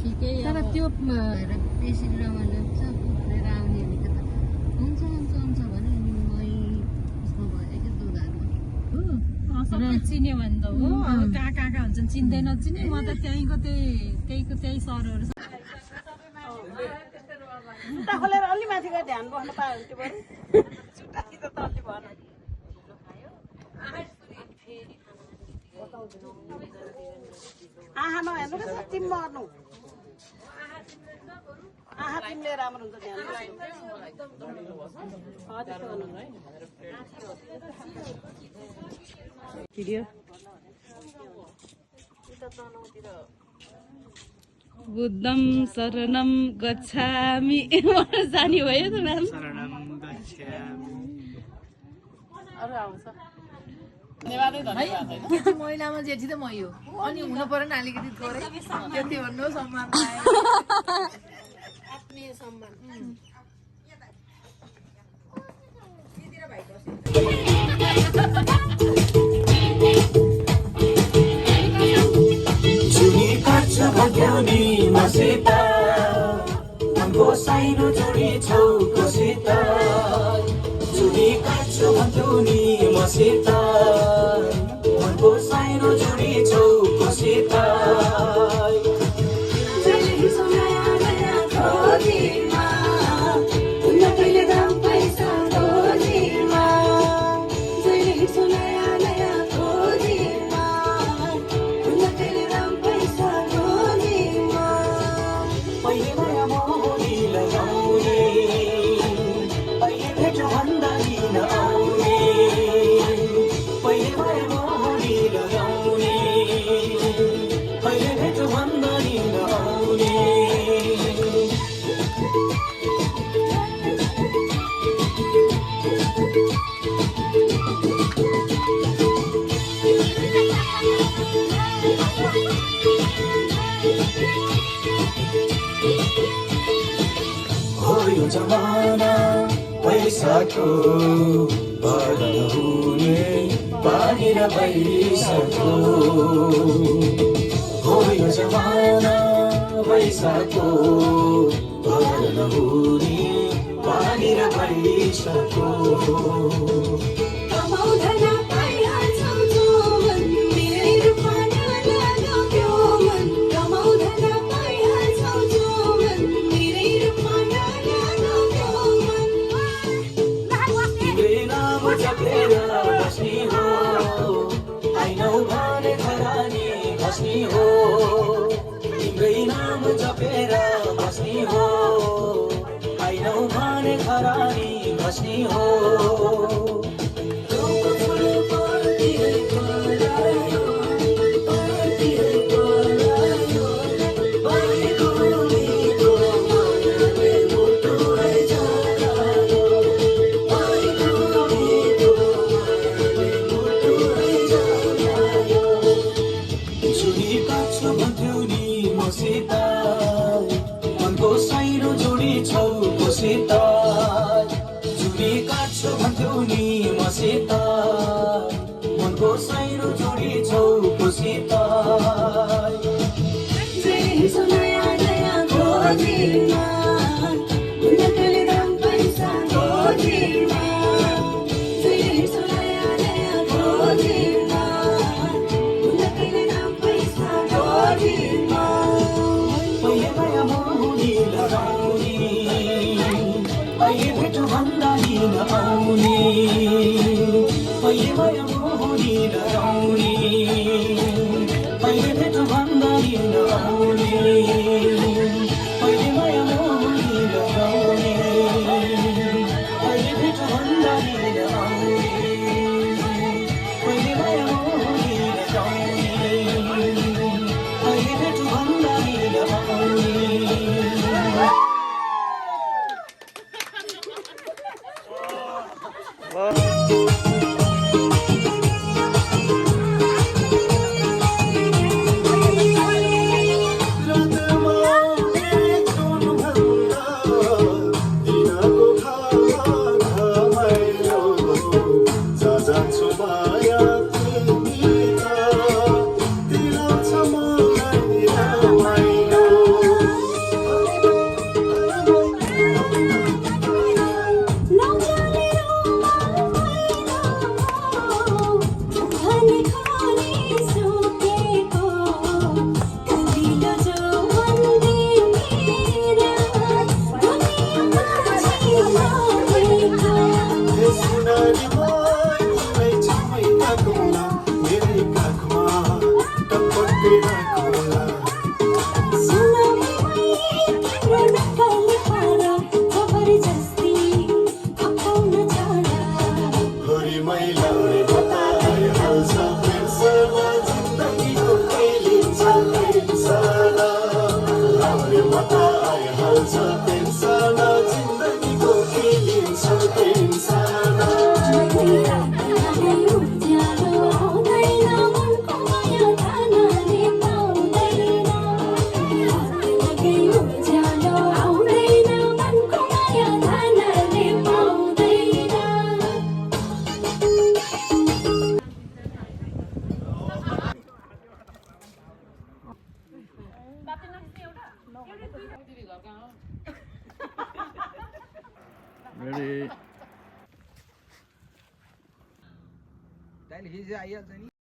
तर त्यो बेसी रमाइलो छ उफ्रेर आउने भनेको त हुन्छ हुन्छ हुन्छ भने नि मै उसमा भयो कि दुधारमा सबै चिन्यो भने त हो अब कहाँ कहाँ कहाँ हुन्छन् चिन्दै नचिने म त त्यहीँको त्यही सरहरू जुत्ता खोलेर अलि माथि गएर ध्यान बस्नु पायो भने त्यो बरु जुत्ता कि त तल्ली भएन आहा नहेर्नु कि तिमी मर्नु आहा तिमीले राम्रो हुन्छ ध्यान भिडियो बुद्धं शरणं गच्छामि जानी भयो त म्याम अरू आउँछ महिलामा जेठी त मै हो अनि हुनु पर्यो नि अलिकति थोरै त्यति भन्नु सम्मान आत्मीय सम्मान भन्थ्यौनी मसित मनको साइनो जोडी छौ कोसित जुनी काट्छु भन्थ्यौनी मसित मनको साइनो जोडी छौ कोसित जमाना पैसाको भरण हुने बाहिर भइसक्यो हो यो जमाना पैसाको भरण हुने बाहिर भइसक्यो तिम्रै नाम जपेर बस्ने हो आइनौ भने खरानी बस्ने हो मनको साइनो जोडी छौ कोसित जुनी काट्छु भन्थ्यौ नि मसित मनको साइनो जोडी छौ कोसित Wow. तैँले हिजो आइहाल्छ नि